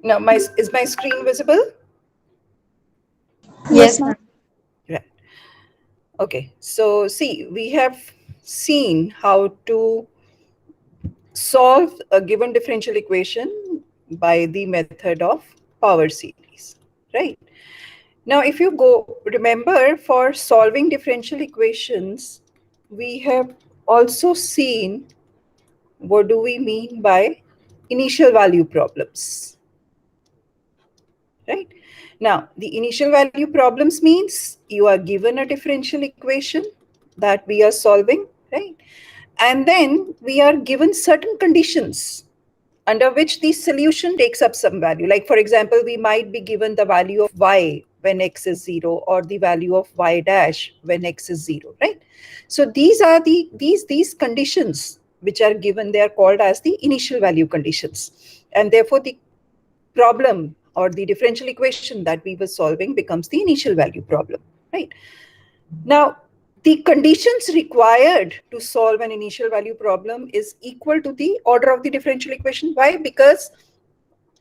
Now, is my screen visible? Yes, ma'am. Right. Okay. So see, we have seen how to solve a given differential equation by the method of power series, right? Now, if you go, remember for solving differential equations, we have also seen what do we mean by initial value problems, right? Now, the initial value problems means you are given a differential equation that we are solving, right? And then we are given certain conditions under which the solution takes up some value. Like, for example, we might be given the value of y when x is 0 or the value of y dash when x is 0, right? So these are these conditions which are given, they are called as the initial value conditions. And therefore, the problem or the differential equation that we were solving becomes the initial value problem, right? Now, the conditions required to solve an initial value problem is equal to the order of the differential equation. Why? Because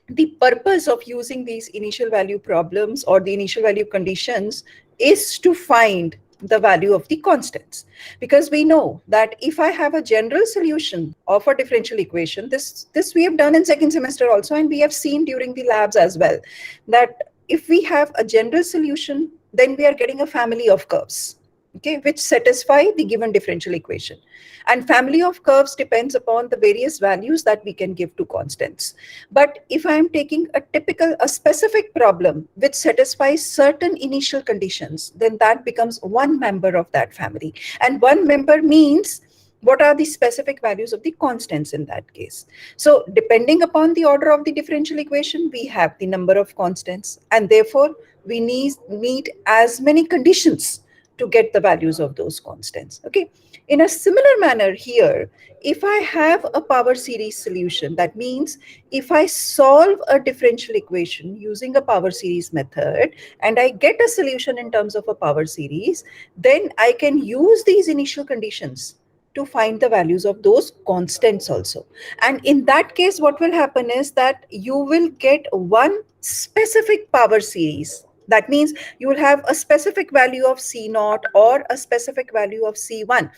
the purpose of using these initial value problems or the initial value conditions is to find the value of the constants, because we know that if I have a general solution of a differential equation, this we have done in second semester also, and we have seen during the labs as well, that if we have a general solution, then we are getting a family of curves, okay, which satisfy the given differential equation. And family of curves depends upon the various values that we can give to constants. But if I am taking a specific problem which satisfies certain initial conditions, then that becomes one member of that family. And one member means what are the specific values of the constants in that case. So depending upon the order of the differential equation, we have the number of constants, and therefore we need as many conditions to get the values of those constants. Okay. In a similar manner here, if I have a power series solution, that means if I solve a differential equation using a power series method and I get a solution in terms of a power series, then I can use these initial conditions to find the values of those constants also. And in that case, what will happen is that you will get one specific power series. That means you will have a specific value of C naught or a specific value of C1,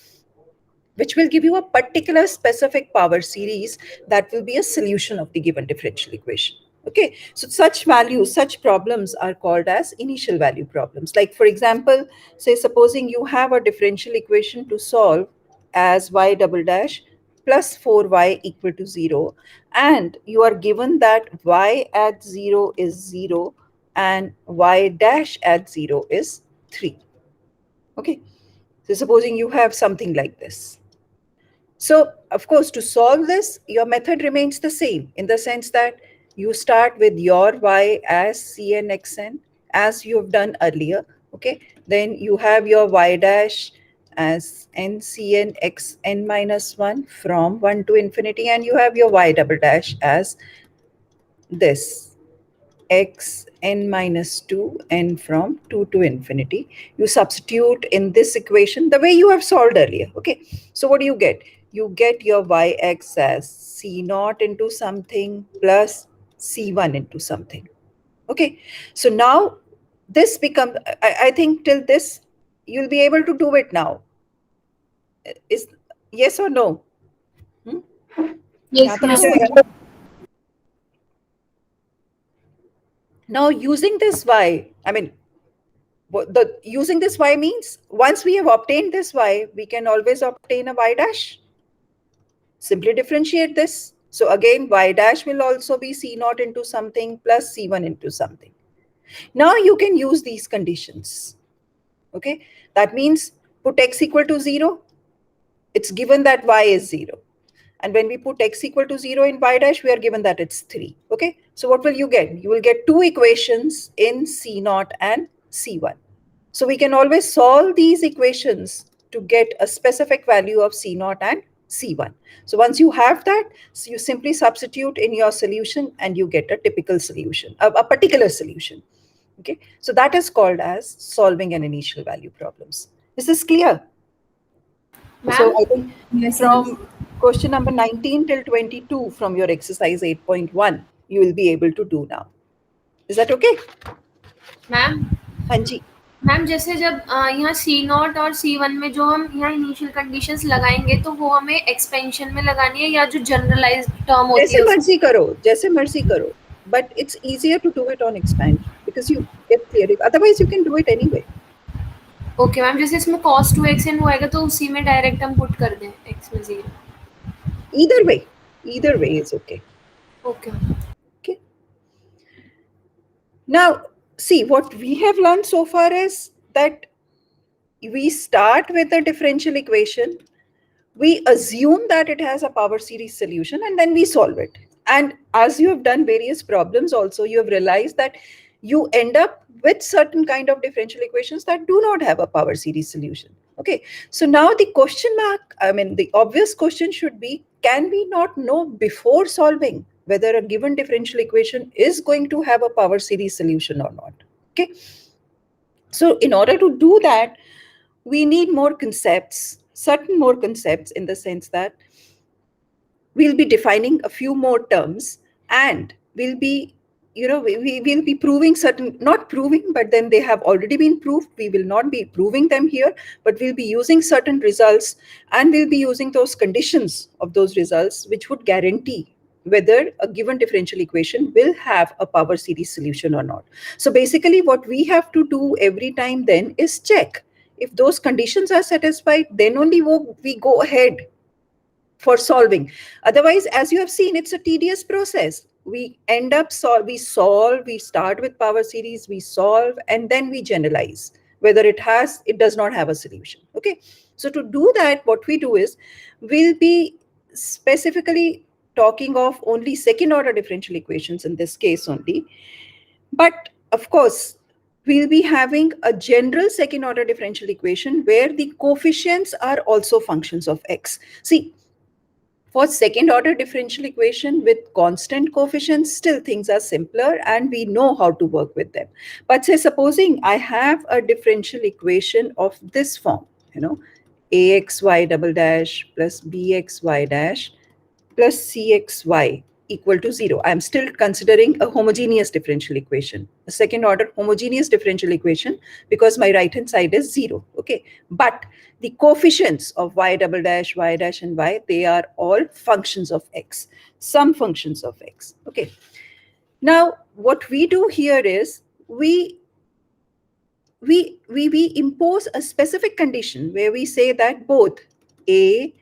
which will give you a particular specific power series that will be a solution of the given differential equation. Okay, so such values, such problems are called as initial value problems. Like, for example, say supposing you have a differential equation to solve as y double dash plus 4y equal to 0, and you are given that y at 0 is 0 and y dash at 0 is 3. Okay, so supposing you have something like this. So, of course, to solve this, your method remains the same in the sense that you start with your y as cn xn as you have done earlier. Okay, then you have your y dash as n cn x n minus 1 from 1 to infinity, and you have your y double dash as this x n minus 2 n from 2 to infinity. You substitute in this equation the way you have solved earlier. Okay, so what do you get? You get your yx as c naught into something plus c1 into something. Okay, so now this becomes, I think till this you'll be able to do it now. Is yes or no? Hmm? Yes, यहाँ तक हो ma'am. जाएगा? Now using this y, I mean, the using this y means once we have obtained this y, we can always obtain a y dash. Simply differentiate this. So again, y dash will also be c naught into something plus c1 into something. Now you can use these conditions. Okay, that means put x equal to 0. It's given that y is 0. And when we put x equal to 0 in y dash, we are given that it's 3. Okay, so what will you get? You will get two equations in c naught and c1. So we can always solve these equations to get a specific value of C naught and C1. So once you have that, so you simply substitute in your solution and you get a typical solution, a particular solution. Okay, so that is called as solving an initial value problems. Is this clear? So Ma'am? I think Yes, yes. from question number 19 till 22 from your exercise 8.1, you will be able to do now. Is that okay? Ma'am हाँ जी. Ma'am जैसे जब यहाँ C0 और C1 में जो हम यहाँ initial conditions लगाएंगे तो वो हमें एक्सपेंशन में लगानी है या जो जनरलाइज्ड टर्म होती जैसे है मर्जी करो, जैसे मर्जी करो, but it's easier to do it on expansion because you get theory. Otherwise, you can do it anyway. Okay ma'am जैसे इसमें cos 2x n वो आएगा तो उसी में डायरेक्ट हम पुट कर दें x में 0. Either way is okay. Okay Okay. Now, see, what we have learned so far is that we start with a differential equation, we assume that it has a power series solution, and then we solve it. And as you have done various problems also, you have realized that you end up with certain kind of differential equations that do not have a power series solution. Okay, so now the question mark, I mean, the obvious question should be, can we not know before solving whether a given differential equation is going to have a power series solution or not? Okay, so in order to do that, we need more concepts, certain more concepts, in the sense that we'll be defining a few more terms, and we'll be, we will be proving certain, not proving, but then they have already been proved. We will not be proving them here, but we'll be using certain results, and we'll be using those conditions of those results which would guarantee whether a given differential equation will have a power series solution or not. So basically what we have to do every time then is check if those conditions are satisfied, then only we go ahead for solving. Otherwise, as you have seen, it's a tedious process. We end up we solve, we start with power series, we solve, and then we generalize whether it does not have a solution. Okay, so to do that, what we do is we'll be specifically talking of only second order differential equations in this case only. But of course, we'll be having a general second order differential equation where the coefficients are also functions of x. See, for second order differential equation with constant coefficients, still things are simpler and we know how to work with them. But say supposing I have a differential equation of this form, axy double dash plus bxy dash plus cxy equal to 0. I'm still considering a homogeneous differential equation, a second order homogeneous differential equation, because my right hand side is 0. Okay, but the coefficients of y double dash, y dash, and y, they are all functions of x, some functions of x. Okay, now what we do here is we impose a specific condition where we say that both a,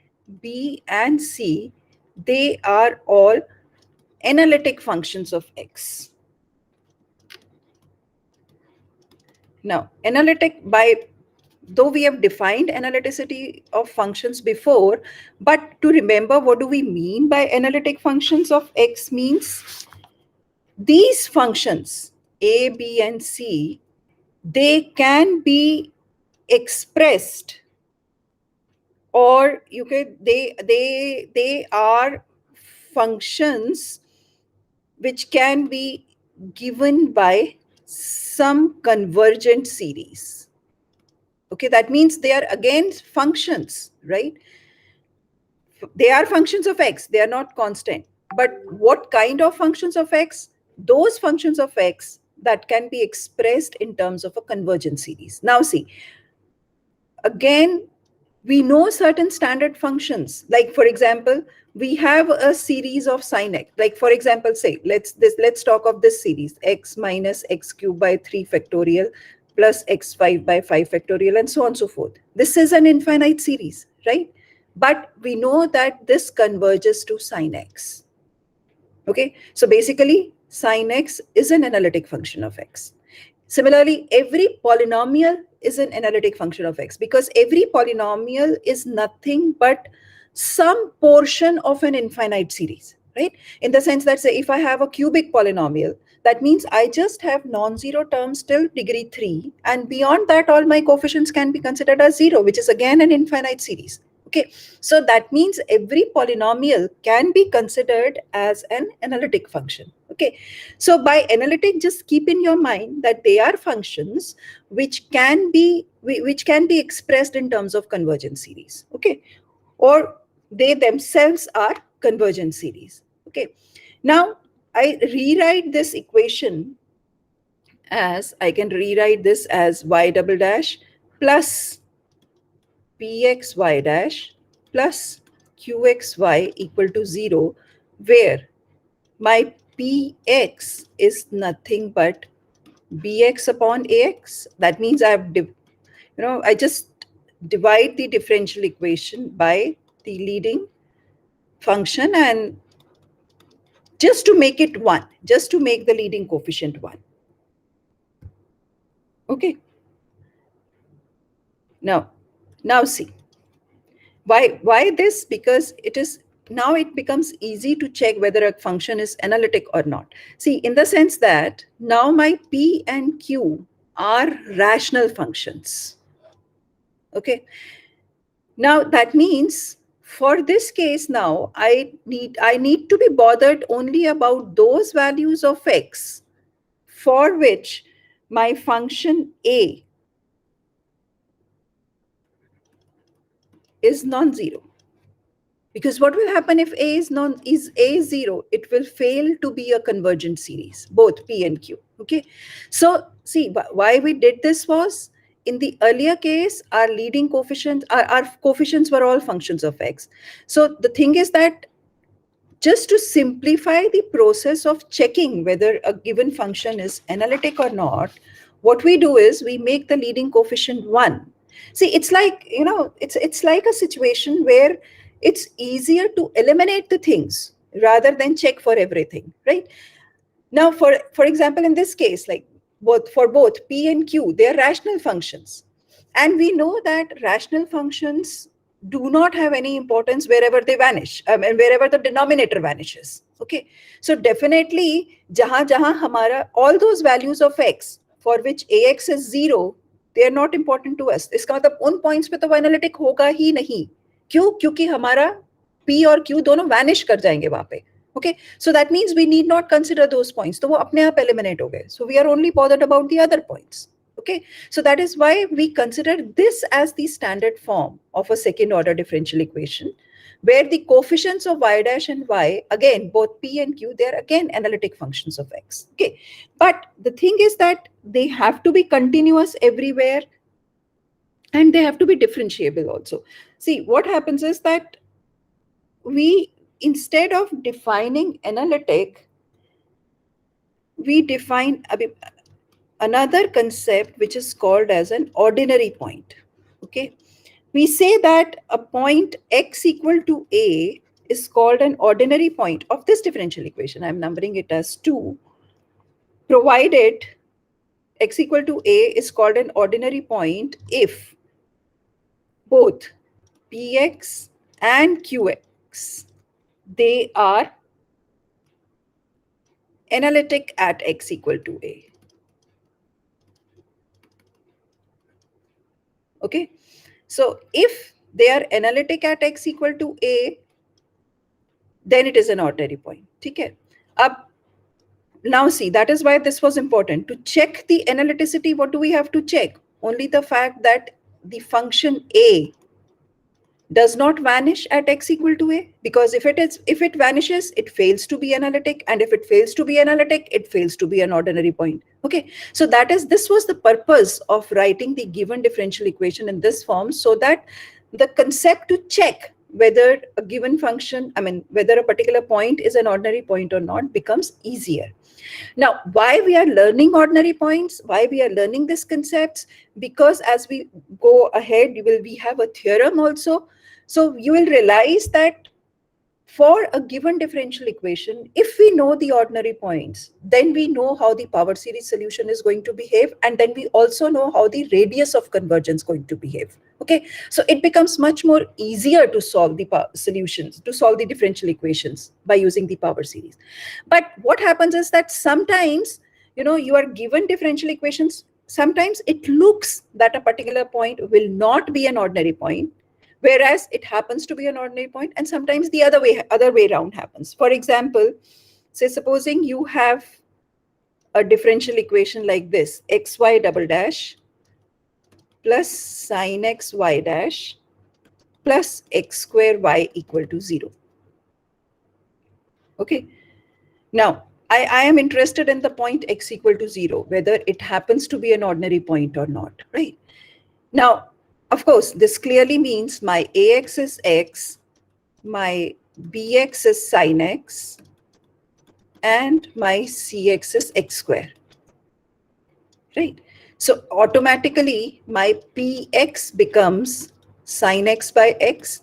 b, and c, they are all analytic functions of x. Now, though we have defined analyticity of functions before, but to remember what do we mean by analytic functions of x means these functions a, b, and c, they can be expressed, or they are functions which can be given by some convergent series. Okay, that means they are again functions, right? They are functions of x, they are not constant. But what kind of functions of x? Those functions of x that can be expressed in terms of a convergent series. Now see, again, we know certain standard functions. Like for example, we have a series of sin x. Like for example, say let's talk of this series, x minus x cubed by 3 factorial plus x5 by 5 factorial, and so on and so forth. This is an infinite series, right? But we know that this converges to sin x. Okay, so basically sin x is an analytic function of x. Similarly, every polynomial is an analytic function of x, because every polynomial is nothing but some portion of an infinite series, right? In the sense that, say, if I have a cubic polynomial, that means I just have non-zero terms till degree 3, and beyond that all my coefficients can be considered as 0, which is again an infinite series. Okay, so that means every polynomial can be considered as an analytic function. Okay, so by analytic, just keep in your mind that they are functions which can be expressed in terms of convergent series. Okay, or they themselves are convergent series. Okay, now I rewrite this equation as, I can rewrite this as y double dash plus pxy dash plus qxy equal to 0, where my px is nothing but bx upon ax. That means I just divide the differential equation by the leading function, and just to make it 1, just to make the leading coefficient 1. Okay. Now see, why this? Because it is, now it becomes easy to check whether a function is analytic or not. See, in the sense that now my p and q are rational functions. Okay. Now that means for this case, now I need to be bothered only about those values of x for which my function a is non-zero. Because what will happen if a is 0, it will fail to be a convergent series, both p and q. Okay. So see, why we did this was, in the earlier case, our leading coefficients, our coefficients were all functions of x. So the thing is that, just to simplify the process of checking whether a given function is analytic or not, what we do is we make the leading coefficient 1. See, it's like, it's like a situation where it's easier to eliminate the things rather than check for everything, right? Now, for example, in this case, like both p and q, they are rational functions. And we know that rational functions do not have any importance wherever they vanish, and wherever the denominator vanishes. Okay. So definitely, jahan hamara, all those values of x for which ax is 0, they are not important to us. इसका मतलब उन points पे तो वो analytic होगा ही नहीं. क्यों? क्योंकि हमारा p और q दोनों vanish कर जाएंगे वहां पे. Okay, so that means we need not consider those points. तो वो अपने आप eliminate हो गए. So we are only bothered about the other points. Okay, so that is why we consider this as the standard form of a second order differential equation, where the coefficients of y dash and y, again, both p and q, they're again analytic functions of x. Okay, but the thing is that they have to be continuous everywhere, and they have to be differentiable also. See, what happens is that we, instead of defining analytic, we define another concept which is called as an ordinary point. Okay, we say that a point x equal to a is called an ordinary point of this differential equation. I'm numbering it as 2, provided x equal to a is called an ordinary point if both px and qx, they are analytic at x equal to a. Okay, so if they are analytic at x equal to a, then it is an ordinary point. Okay. Now see, that is why this was important. To check the analyticity, what do we have to check? Only the fact that the function a does not vanish at x equal to a, because if it vanishes, it fails to be analytic, and if it fails to be analytic, it fails to be an ordinary point. Okay, so this was the purpose of writing the given differential equation in this form, so that the concept to check whether a given function, whether a particular point is an ordinary point or not, becomes easier. Now, why we are learning ordinary points, why we are learning these concepts? Because as we go ahead, we have a theorem also. So you will realize that for a given differential equation, if we know the ordinary points, then we know how the power series solution is going to behave, and then we also know how the radius of convergence is going to behave. Okay, so it becomes much more easier to solve the solutions, to solve the differential equations by using the power series. But what happens is that sometimes, you are given differential equations, sometimes it looks that a particular point will not be an ordinary point, whereas it happens to be an ordinary point, and sometimes the other way around happens. For example, say supposing you have a differential equation like this: xy double dash plus sine x y dash plus x square y equal to 0. Okay, now I am interested in the point x equal to 0, whether it happens to be an ordinary point or not, right? Now, of course, this clearly means my ax is x, my bx is sine x, and my cx is x square, right? So automatically my px becomes sine x by x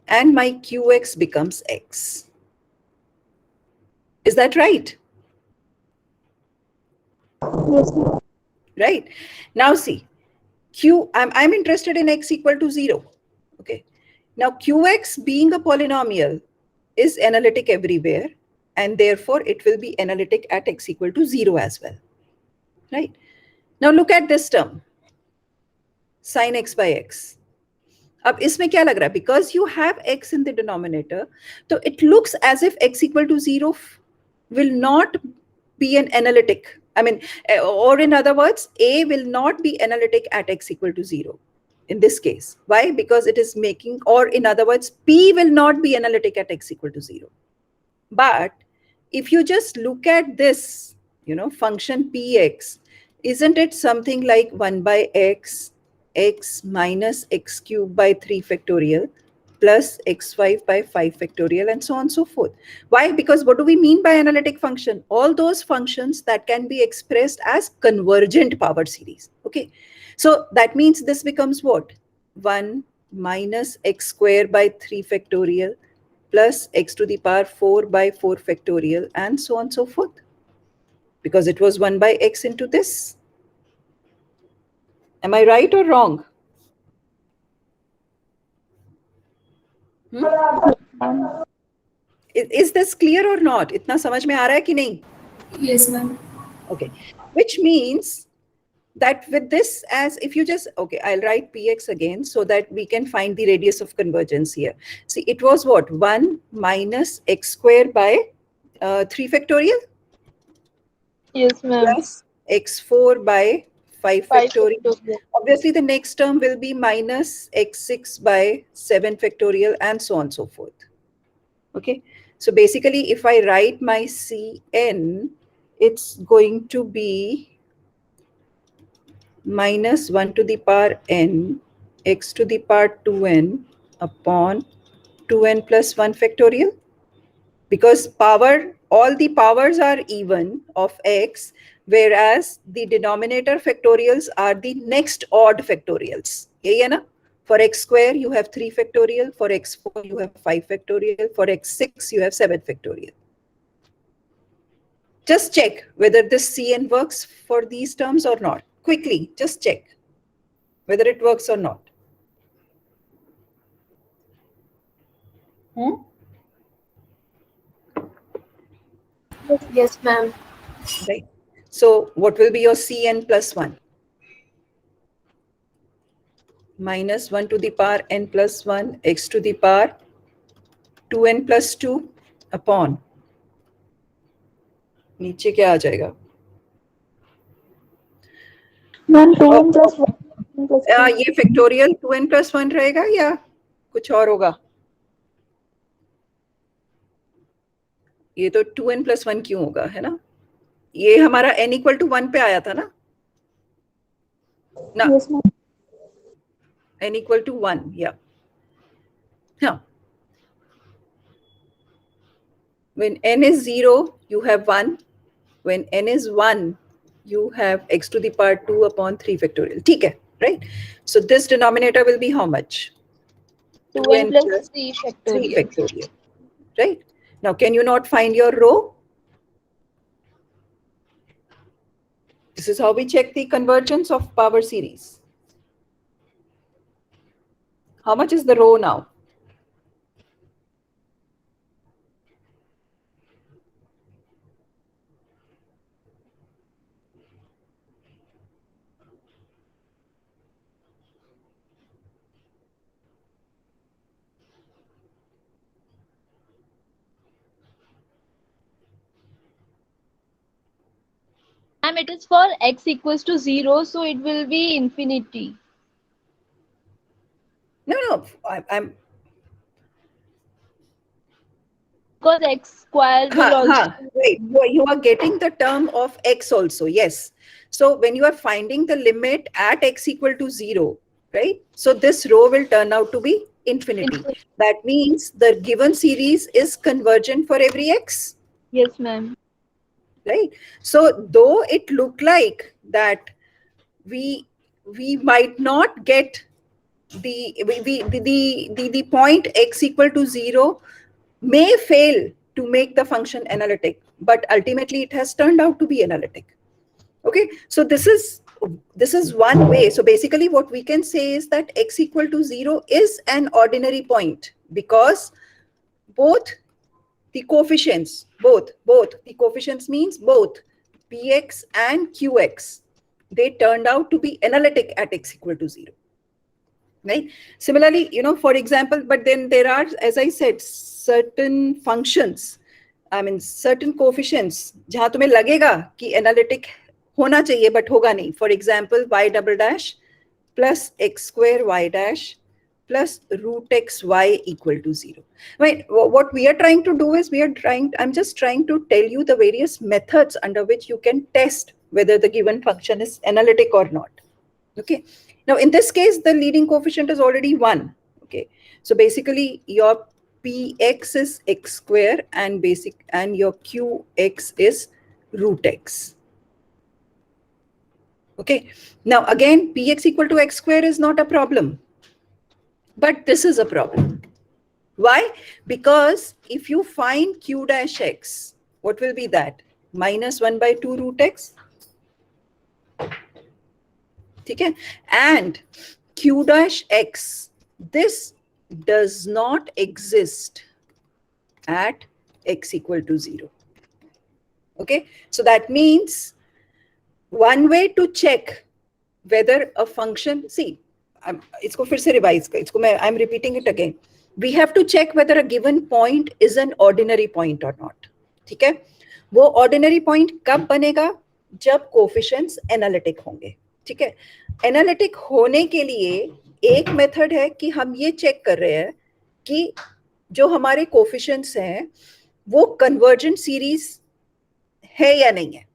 and my qx becomes x. Is that right? Yes, ma'am. Right. Now see, I'm interested in x equal to 0. Okay. Now qx being a polynomial is analytic everywhere, and therefore it will be analytic at x equal to 0 as well. Right. Now look at this term, sine x by x. अब इसमें क्या लग रहा है, because you have x in the denominator, so it looks as if x equal to 0 will not be an analytic. I mean, or in other words, a will not be analytic at x equal to 0 in this case. Why? Because it is making, or in other words, p will not be analytic at x equal to 0. But if you just look at this, function px, isn't it something like 1 by x minus x cubed by 3 factorial plus x5 by 5 factorial, and so on and so forth? Why? Because what do we mean by analytic function? All those functions that can be expressed as convergent power series. Okay. So that means this becomes what? 1 minus x square by 3 factorial plus x to the power 4 by 4 factorial, and so on and so forth, because it was 1 by x into this. Am I right or wrong? Ma'am. Is this clear or not? इतना समझ में आ रहा है कि नहीं? Yes, ma'am. Okay. Which means that with this, as if you just, okay, I'll write px again so that we can find the radius of convergence here. See, it was what? 1 minus x square by 3 factorial Yes, ma'am. plus x4 by 5 5 factorial. factorial. Obviously, the next term will be minus x6 by 7 factorial, and so on and so forth. Okay. So basically, if I write my Cn, it's going to be minus 1 to the power n x to the power 2n upon 2n plus 1 factorial, because all the powers are even of x, whereas the denominator factorials are the next odd factorials. यही है ना? For x square you have 3 factorial, for x4 you have 5 factorial, for x6 you have 7 factorial. Just check whether this Cn works for these terms or not. Quickly, just check whether it works or not. Yes, ma'am. Right. So what will be your Cn plus 1? Minus 1 to the power n plus 1 x to the power 2n plus 2 upon, नीचे क्या आ जाएगा? Ma'am, 2n plus 1 plus 2. ये factorial 2n plus 1 रहेगा या कुछ और होगा? ये तो 2n plus 1 क्यों होगा, है ना? ये हमारा n equal to 1 पे आया था ना? ना, Yes, ma'am. n equal to 1, yeah. Huh. When n is 0, you have 1. When n is 1, you have x to the power 2 upon 3 factorial. ठीक है, right? So this denominator will be how much? 2n plus 3 3 factorial. factorial, right? Now, can you not find your row? This is how we check the convergence of power series. How much is the row now? Ma'am, it is for x equals to 0, so it will be infinity. No, I'm because x square will also. Wait, you are getting the term of x also, yes. So when you are finding the limit at x equal to 0, right? So this row will turn out to be infinity. That means the given series is convergent for every x, Yes, ma'am. right? So though it looked like that we might not get the point x equal to 0 may fail to make the function analytic, but ultimately it has turned out to be analytic. Okay, so this is one way. So basically what we can say is that x equal to 0 is an ordinary point because both the coefficients, both the coefficients means both px and qx, they turned out to be analytic at x equal to 0. Right? Similarly, for example, but then there are, as I said, certain functions, I mean certain coefficients जहां तुम्हें लगेगा कि analytic होना चाहिए but होगा नहीं. For example, y double dash plus x square y dash plus root x y equal to 0. Right? What we are trying to do is I'm just trying to tell you the various methods under which you can test whether the given function is analytic or not. Okay. Now, in this case, the leading coefficient is already 1. Okay. So basically, your px is x square and your qx is root x. Okay. Now, again, px equal to x square is not a problem. But this is a problem. Why? Because if you find q dash x, what will be that? Minus 1 by 2 root x. Okay? And q dash x, this does not exist at x equal to 0. Okay? So that means one way to check whether a function, see, I'm repeating it again. We have to check whether a given point is an ordinary point or not. ठीक है? वो ordinary point कब बनेगा? जब coefficients analytic होंगे. ठीक है? Analytic होने के लिए एक मेथड है कि हम ये चेक कर रहे हैं कि जो हमारे coefficients हैं वो convergent series है या नहीं है.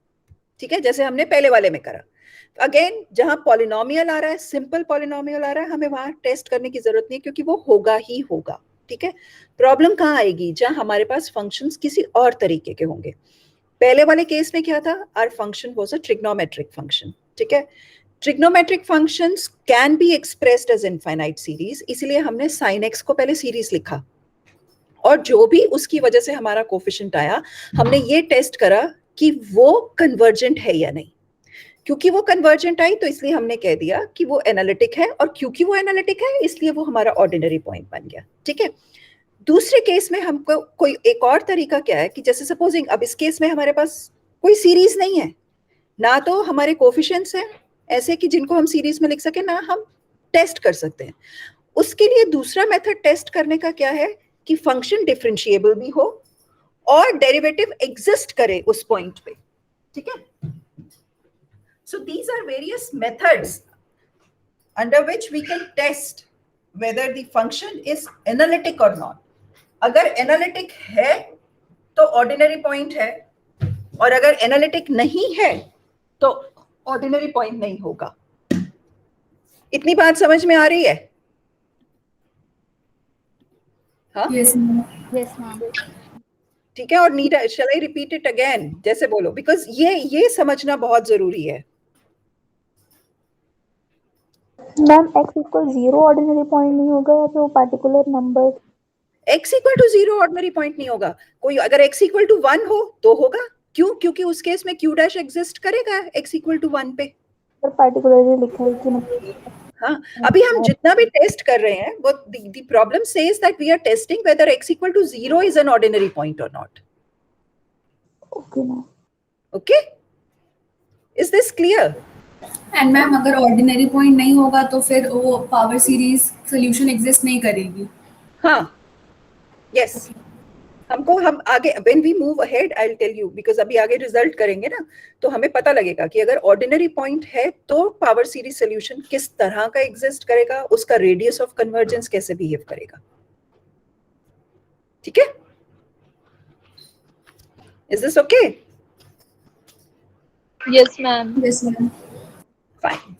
ठीक है? जैसे हमने पहले वाले में करा. अगेन जहां पॉलिनोमियल आ रहा है, सिंपल पॉलिनोमियल आ रहा है, हमें वहां टेस्ट करने की जरूरत नहीं क्योंकि वो होगा ही होगा. ठीक है? प्रॉब्लम कहां आएगी? जहां हमारे पास फंक्शंस किसी और तरीके के होंगे. पहले वाले केस में क्या था? Our function was a trigonometric function. ठीक है? Trigonometric functions can be expressed as infinite series, इसलिए हमने sin x को पहले सीरीज लिखा और जो भी उसकी वजह से हमारा कोफिशिएंट आया, हमने ये टेस्ट करा कि वो कन्वर्जेंट है या नहीं. क्योंकि वो कन्वर्जेंट आई तो इसलिए हमने कह दिया कि वो एनालिटिक है, और क्योंकि वो एनालिटिक है इसलिए वो हमारा ऑर्डिनरी पॉइंट बन गया. ठीक है? दूसरे केस में हमको कोई एक और तरीका क्या है कि जैसे सपोजिंग अब इस केस में हमारे पास कोई सीरीज नहीं है, ना तो हमारे कोफिशिएंट्स हैं ऐसे कि जिनको हम सीरीज में लिख सके, ना हम टेस्ट कर सकते हैं. उसके लिए दूसरा मेथड टेस्ट करने का क्या है कि फंक्शन डिफरेंशिएबल भी हो और डेरिवेटिव एग्जिस्ट करे उस पॉइंट पे. ठीक है? So these are various methods under which we can test whether the function is analytic or not. अगर analytic है तो ordinary point है, और अगर analytic नहीं है तो ordinary point नहीं होगा. इतनी बात समझ में आ रही है? हाँ? Yes, ma'am. Yes, ma'am. ठीक है. और need shall I repeat it again? जैसे बोलो, because ये समझना बहुत जरूरी है. Ma'am x equal 0 ordinary point नहीं होगा या फिर वो particular number? x equal to 0 ordinary point नहीं होगा. कोई अगर x इक्वल टू 1 हो तो होगा. क्यों? क्योंकि उस केस में q डैश एग्जिस्ट करेगा x इक्वल टू 1 पे. पर पर्टिकुलरली लिखा है कि नहीं? हाँ, अभी हम जितना भी टेस्ट कर रहे हैं वो the problem says that we are testing whether x equal to 0 is an ordinary point or not. Okay ma'am. Okay? Is this clear? And ma'am अगर ऑर्डिनरी पॉइंट नहीं होगा तो फिर वो पावर सीरीज सोल्यूशन एग्जिस्ट नहीं करेगी. हाँ, yes. हम आगे when we move ahead I'll tell you, because अभी आगे रिजल्ट करेंगे ना तो हमें पता लगेगा कि अगर ऑर्डिनरी पॉइंट है तो पावर सीरीज सोल्यूशन किस तरह का एग्जिस्ट करेगा, उसका रेडियस ऑफ कन्वर्जेंस कैसे बिहेव करेगा. ठीक है? Is this okay? Yes, ma'am. Yes, ma'am.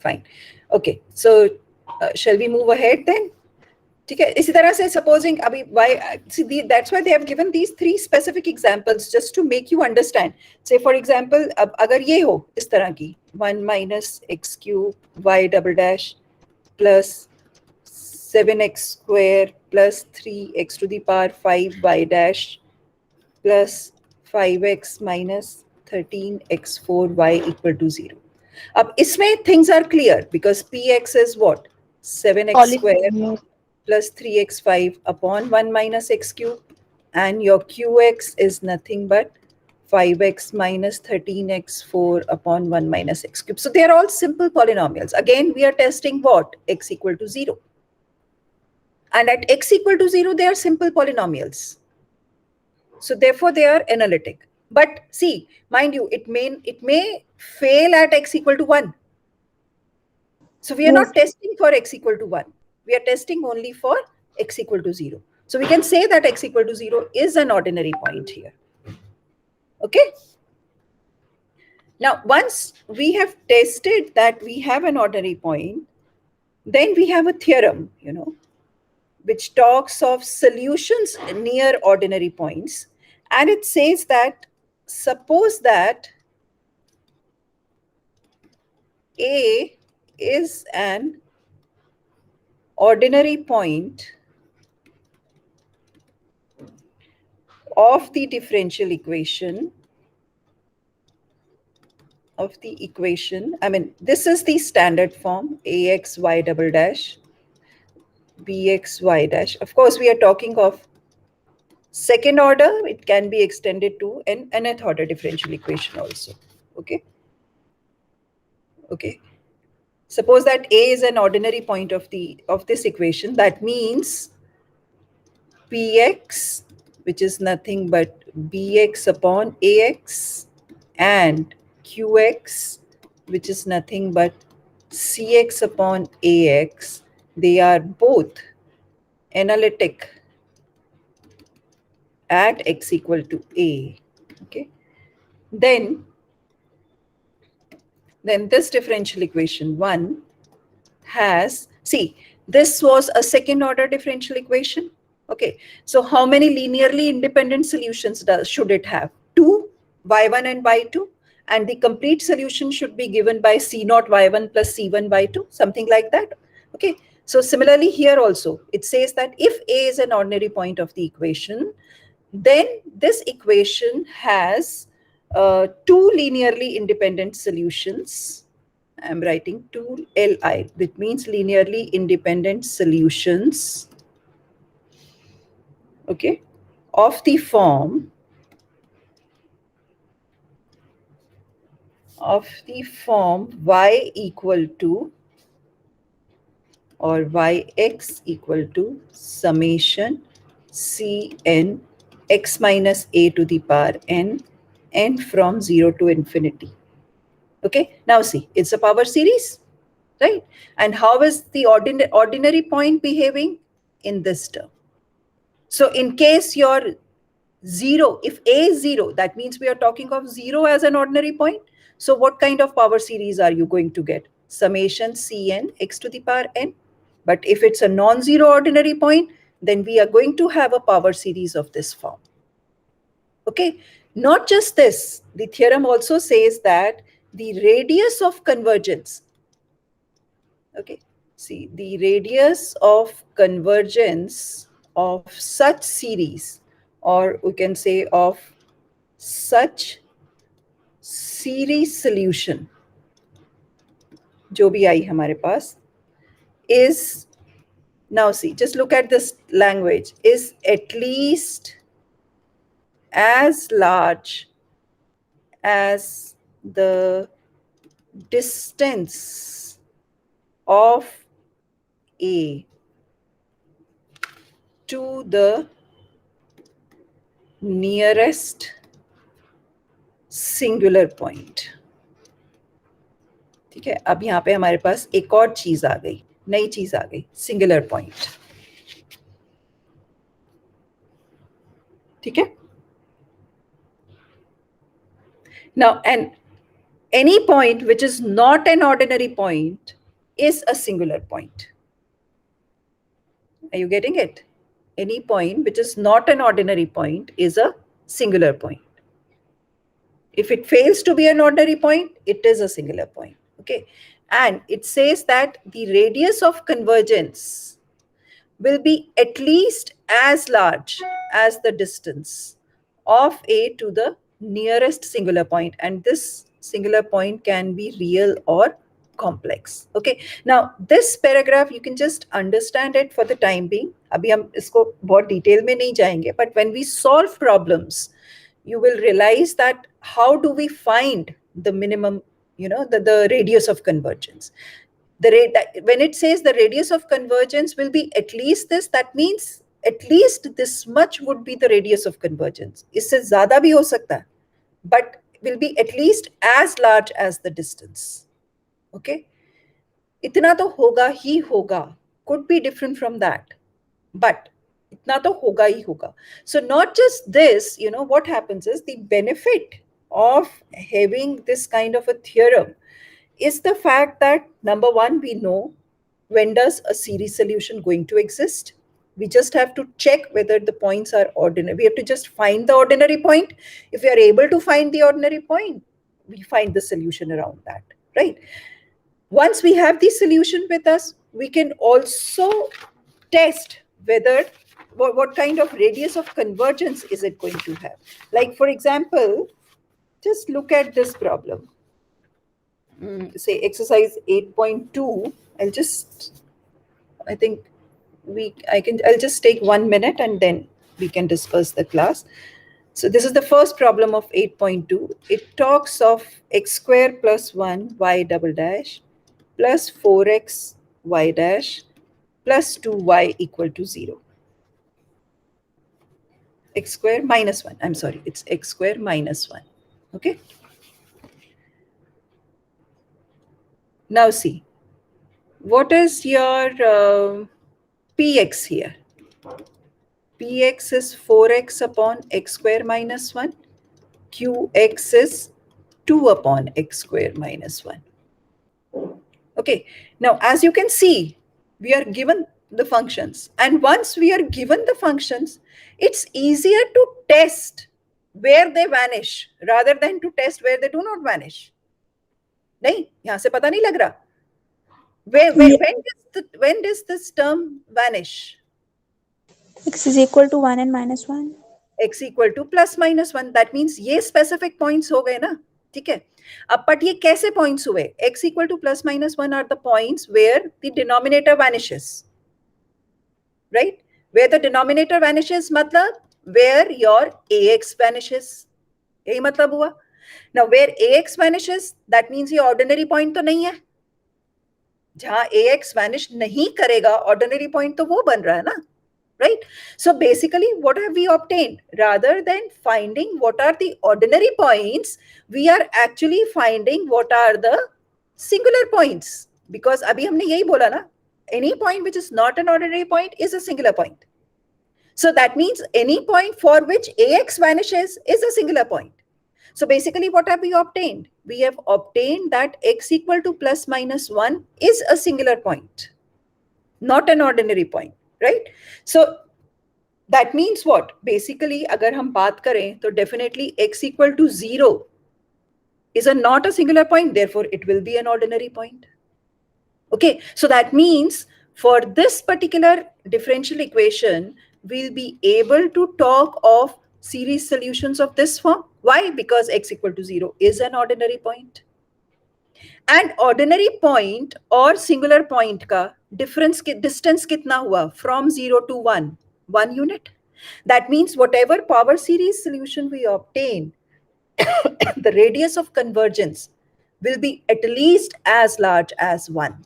Fine. Okay, so shall we move ahead then? ठीक है, इसी तरह से सपोजिंग अभी why that's why they have given these three specific examples just to make you understand. Say for example, अब अगर ये हो इस तरह की 1 minus x cube y double dash plus 7x square plus 3x to the power 5y dash plus 5x minus 13x4y equal to 0. अब इसमें things are clear because px is what? 7x square Polynomial. plus 3x5 upon 1 minus x cube, and your qx is nothing but 5x minus 13x4 upon 1 minus x cube. So they are all simple polynomials. Again, we are testing what? X equal to 0. And at x equal to 0, they are simple polynomials. So therefore, they are analytic. But see, mind you, it may fail at x equal to 1. So we are Yes. not testing for x equal to 1. We are testing only for x equal to 0. So we can say that x equal to 0 is an ordinary point here. Okay? Now, once we have tested that we have an ordinary point, then we have a theorem, which talks of solutions near ordinary points. And it says that suppose that A is an ordinary point of the differential equation I mean, this is the standard form, ax y double dash bx y dash. Of course, we are talking of second order. It can be extended to an nth order differential equation also. Okay. Suppose that a is an ordinary point of this equation. That means px, which is nothing but bx upon ax, and qx, which is nothing but cx upon ax, they are both analytic at x equal to a. Okay. Then this differential equation 1 has, see, this was a second order differential equation. Okay, so how many linearly independent solutions should it have? 2, y1 and y2, and the complete solution should be given by c naught y1 plus c1 y2, something like that. Okay, so similarly here also it says that if a is an ordinary point of the equation, then this equation has two linearly independent solutions. I'm writing 2Li, which means linearly independent solutions, okay, of the form y equal to or yx equal to summation Cn x minus a to the power n from 0 to infinity. Okay, now see, it's a power series, right? And how is the ordinary point behaving in this term? So in case your 0, if a is 0, that means we are talking of 0 as an ordinary point. So what kind of power series are you going to get? Summation Cn x to the power n. But if it's a non-zero ordinary point, then we are going to have a power series of this form. Okay, not just this, the theorem also says that the radius of convergence, okay, see, the radius of convergence of such series, or we can say of such series solution जो भी आई हमारे पास, is, now see, just look at this language, is at least as large as the distance of A to the nearest singular point. ठीक है, अब यहाँ पे हमारे पास एक और चीज आ गई, नई चीज आ गई, सिंगुलर पॉइंट. ठीक है, Now, and any point which is not an ordinary point is a singular point. Are you getting it? Any point which is not an ordinary point is a singular point. If it fails to be an ordinary point, it is a singular point. Okay. And it says that the radius of convergence will be at least as large as the distance of A to the nearest singular point. And this singular point can be real or complex. Okay. Now, this paragraph, you can just understand it for the time being. अभी हम इसको बहुत detail में नहीं जाएंगे. But when we solve problems, you will realize that how do we find the minimum, the radius of convergence. When it says the radius of convergence will be at least this, that means at least this much would be the radius of convergence. इससे ज़्यादा भी हो सकता है, but will be at least as large as the distance. Okay? इतना तो होगा ही होगा, could be different from that, but itna to hoga hi hoga. So not just this, what happens is the benefit of having this kind of a theorem is the fact that number one, we know when does a series solution going to exist. We just have to check whether the points are ordinary. We have to just find the ordinary point. If we are able to find the ordinary point, we find the solution around that, right? Once we have the solution with us, we can also test whether what kind of radius of convergence is it going to have. Like, for example, just look at this problem. Say exercise 8.2. I'll just take 1 minute and then we can disperse the class. So this is the first problem of 8.2. It talks of x square plus 1 y double dash plus 4x y dash plus 2y equal to 0. X square minus 1. I'm sorry, it's x square minus 1. Okay. Now see, what is your px here? Px is 4x upon x square minus 1. Qx is 2 upon x square minus 1. Okay. Now, as you can see, we are given the functions. And once we are given the functions, it's easier to test where they vanish rather than to test where they do not vanish. नहीं, यहाँ से पता नहीं लग रहा. When does this term vanish? X is equal to 1 and minus 1. X equal to plus minus 1. That means ये specific points हो गए ना. ठीक है. अब but ये कैसे points हुए? X equal to plus minus 1 are the points where the denominator vanishes. Right? Where the denominator vanishes मतलब where your AX vanishes. यही मतलब हुआ. Now where AX vanishes, that means ये ordinary point तो नहीं है. जहां AX vanish नहीं करेगा, ordinary point तो वो बन रहा है ना. Right? So basically, what have we obtained? Rather than finding what are the ordinary points, we are actually finding what are the singular points. Because abhi humne yahi bola na, any point which is not an ordinary point is a singular point. So that means any point for which AX vanishes is a singular point. So basically, what have we obtained? We have obtained that x equal to plus minus 1 is a singular point, not an ordinary point. Right? So that means what? Basically, agar hum baat kare, तो definitely x equal to 0 is not a singular point. Therefore, it will be an ordinary point. Okay. So that means for this particular differential equation, we'll be able to talk of series solutions of this form. Why? Because x equal to 0 is an ordinary point. And ordinary point or singular point का distance कितना हुआ? From 0 to 1 unit. That means whatever power series solution we obtain, the radius of convergence will be at least as large as 1.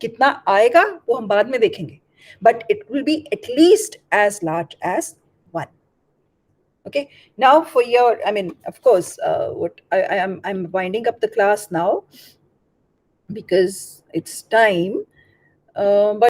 कितना आएगा वो हम बाद में देखेंगे. But it will be at least as large as 1. Okay. Now for your, of course, I'm winding up the class now because it's time. But